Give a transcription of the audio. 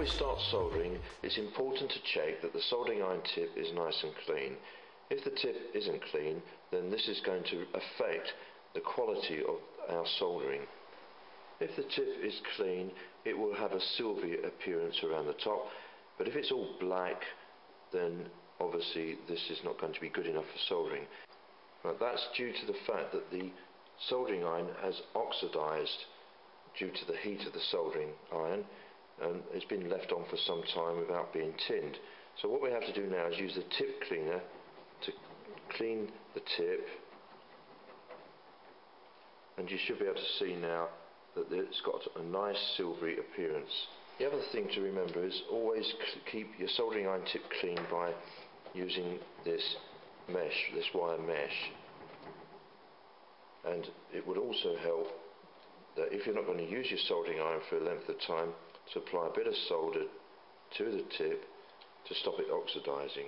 we start soldering, it's important to check that the soldering iron tip is nice and clean. If the tip isn't clean, then this is going to affect the quality of our soldering. If the tip is clean, it will have a silvery appearance around the top, but if it's all black, then obviously this is not going to be good enough for soldering. Now, that's due to the fact that the soldering iron has oxidized due to the heat of the soldering iron, and it's been left on for some time without being tinned. So what we have to do now is use the tip cleaner to clean the tip, and you should be able to see now that it's got a nice silvery appearance. The other thing to remember is always keep your soldering iron tip clean by using this mesh, this wire mesh. And it would also help that if you're not going to use your soldering iron for a length of time, to apply a bit of solder to the tip to stop it oxidizing.